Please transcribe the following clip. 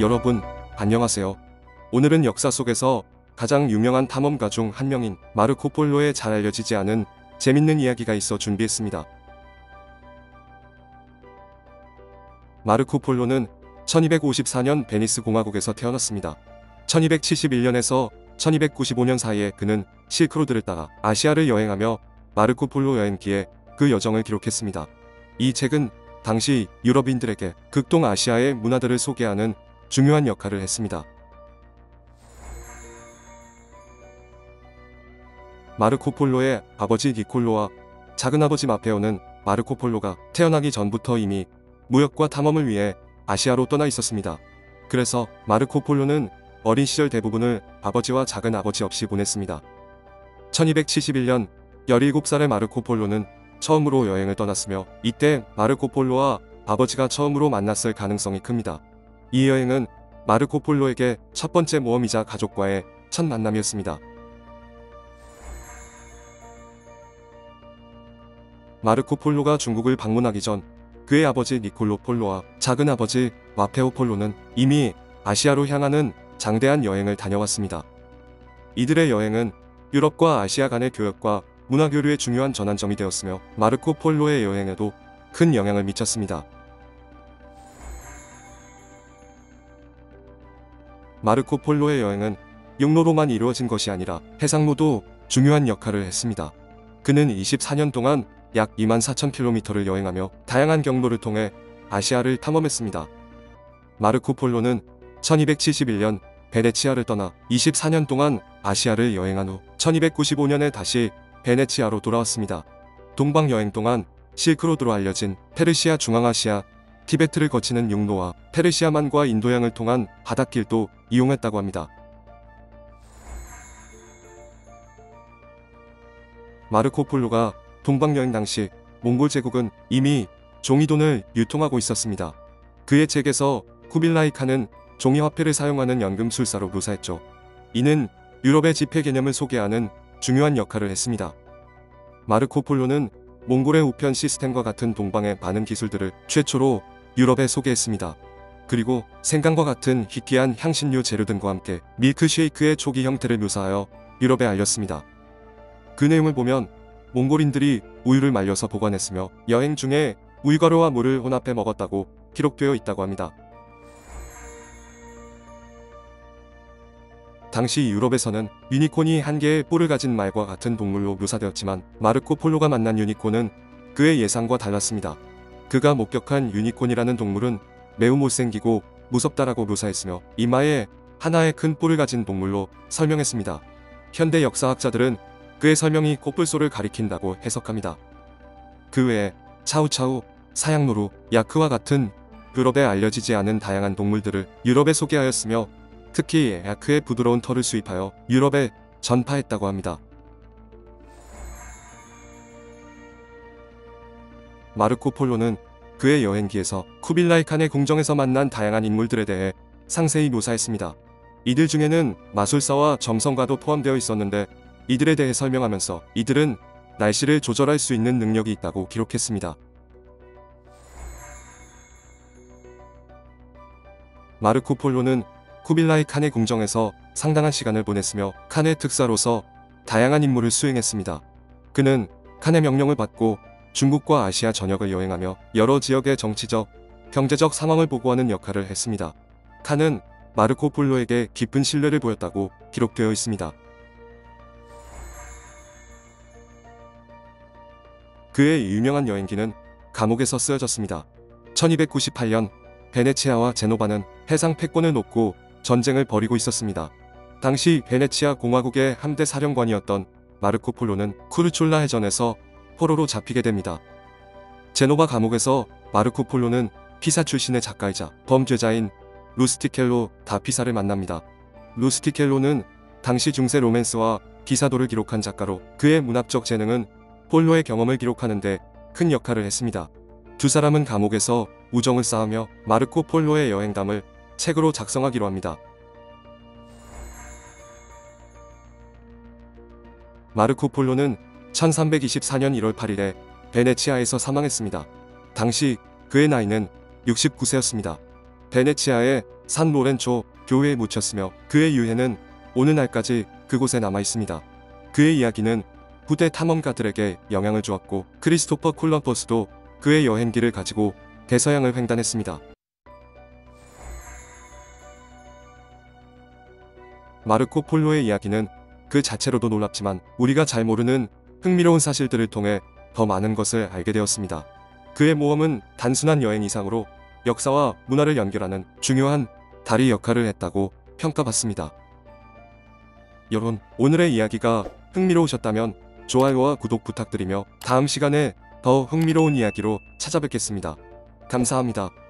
여러분, 안녕하세요. 오늘은 역사 속에서 가장 유명한 탐험가 중 한 명인 마르코 폴로의 잘 알려지지 않은 재밌는 이야기가 있어 준비했습니다. 마르코 폴로는 1254년 베니스 공화국에서 태어났습니다. 1271년에서 1295년 사이에 그는 실크로드를 따라 아시아를 여행하며 마르코 폴로 여행기에 그 여정을 기록했습니다. 이 책은 당시 유럽인들에게 극동아시아의 문화들을 소개하는 중요한 역할을 했습니다. 마르코 폴로의 아버지 니콜로와 작은아버지 마페오는 마르코 폴로가 태어나기 전부터 이미 무역과 탐험을 위해 아시아로 떠나 있었습니다. 그래서 마르코 폴로는 어린 시절 대부분을 아버지와 작은아버지 없이 보냈습니다. 1271년 17살의 마르코 폴로는 처음으로 여행을 떠났으며 이때 마르코 폴로와 아버지가 처음으로 만났을 가능성이 큽니다. 이 여행은 마르코 폴로에게 첫 번째 모험이자 가족과의 첫 만남이었습니다. 마르코 폴로가 중국을 방문하기 전 그의 아버지 니콜로 폴로와 작은아버지 마페오 폴로는 이미 아시아로 향하는 장대한 여행을 다녀왔습니다. 이들의 여행은 유럽과 아시아 간의 교역과 문화교류의 중요한 전환점이 되었으며 마르코 폴로의 여행에도 큰 영향을 미쳤습니다. 마르코 폴로의 여행은 육로로만 이루어진 것이 아니라 해상로도 중요한 역할을 했습니다. 그는 24년 동안 약 24,000km를 여행하며 다양한 경로를 통해 아시아를 탐험했습니다. 마르코 폴로는 1271년 베네치아를 떠나 24년 동안 아시아를 여행한 후 1295년에 다시 베네치아로 돌아왔습니다. 동방 여행 동안 실크로드로 알려진 페르시아, 중앙아시아, 티베트를 거치는 육로와 페르시아만과 인도양을 통한 바닷길도 이용했다고 합니다. 마르코 폴로가 동방 여행 당시 몽골 제국은 이미 종이돈을 유통하고 있었습니다. 그의 책에서 쿠빌라이 칸은 종이화폐를 사용하는 연금술사로 묘사했죠. 이는 유럽의 지폐 개념을 소개하는 중요한 역할을 했습니다. 마르코 폴로는 몽골의 우편 시스템과 같은 동방의 많은 기술들을 최초로 유럽에 소개했습니다. 그리고 생강과 같은 희귀한 향신료 재료 등과 함께 밀크쉐이크의 초기 형태를 묘사하여 유럽에 알렸습니다. 그 내용을 보면 몽골인들이 우유를 말려서 보관했으며 여행 중에 우유가루와 물을 혼합해 먹었다고 기록되어 있다고 합니다. 당시 유럽에서는 유니콘이 한 개의 뿔을 가진 말과 같은 동물로 묘사되었지만 마르코 폴로가 만난 유니콘은 그의 예상과 달랐습니다. 그가 목격한 유니콘이라는 동물은 매우 못생기고 무섭다라고 묘사했으며 이마에 하나의 큰 뿔을 가진 동물로 설명했습니다. 현대 역사학자들은 그의 설명이 코뿔소를 가리킨다고 해석합니다. 그 외에 차우차우, 사양노루, 야크와 같은 유럽에 알려지지 않은 다양한 동물들을 유럽에 소개하였으며 특히 야크의 부드러운 털을 수입하여 유럽에 전파했다고 합니다. 마르코 폴로는 그의 여행기에서 쿠빌라이 칸의 궁정에서 만난 다양한 인물들에 대해 상세히 묘사했습니다. 이들 중에는 마술사와 점성가도 포함되어 있었는데 이들에 대해 설명하면서 이들은 날씨를 조절할 수 있는 능력이 있다고 기록했습니다. 마르코 폴로는 쿠빌라이 칸의 궁정에서 상당한 시간을 보냈으며 칸의 특사로서 다양한 임무를 수행했습니다. 그는 칸의 명령을 받고 중국과 아시아 전역을 여행하며 여러 지역의 정치적, 경제적 상황을 보고하는 역할을 했습니다. 칸은 마르코 폴로에게 깊은 신뢰를 보였다고 기록되어 있습니다. 그의 유명한 여행기는 감옥에서 쓰여졌습니다. 1298년 베네치아와 제노바는 해상 패권을 놓고 전쟁을 벌이고 있었습니다. 당시 베네치아 공화국의 함대 사령관이었던 마르코 폴로는 쿠르촐라 해전에서 포로로 잡히게 됩니다. 제노바 감옥에서 마르코 폴로는 피사 출신의 작가이자 범죄자인 루스티켈로 다 피사를 만납니다. 루스티켈로는 당시 중세 로맨스와 기사도를 기록한 작가로 그의 문학적 재능은 폴로의 경험을 기록하는데 큰 역할을 했습니다. 두 사람은 감옥에서 우정을 쌓으며 마르코 폴로의 여행담을 책으로 작성하기로 합니다. 마르코 폴로는 1324년 1월 8일에 베네치아에서 사망했습니다. 당시 그의 나이는 69세였습니다. 베네치아의 산 로렌초 교회에 묻혔으며 그의 유해는 오늘날까지 그곳에 남아 있습니다. 그의 이야기는 후대 탐험가들에게 영향을 주었고 크리스토퍼 콜럼버스도 그의 여행기를 가지고 대서양을 횡단했습니다. 마르코 폴로의 이야기는 그 자체로도 놀랍지만 우리가 잘 모르는 흥미로운 사실들을 통해 더 많은 것을 알게 되었습니다. 그의 모험은 단순한 여행 이상으로 역사와 문화를 연결하는 중요한 다리 역할을 했다고 평가받습니다. 여러분, 오늘의 이야기가 흥미로우셨다면 좋아요와 구독 부탁드리며 다음 시간에 더 흥미로운 이야기로 찾아뵙겠습니다. 감사합니다.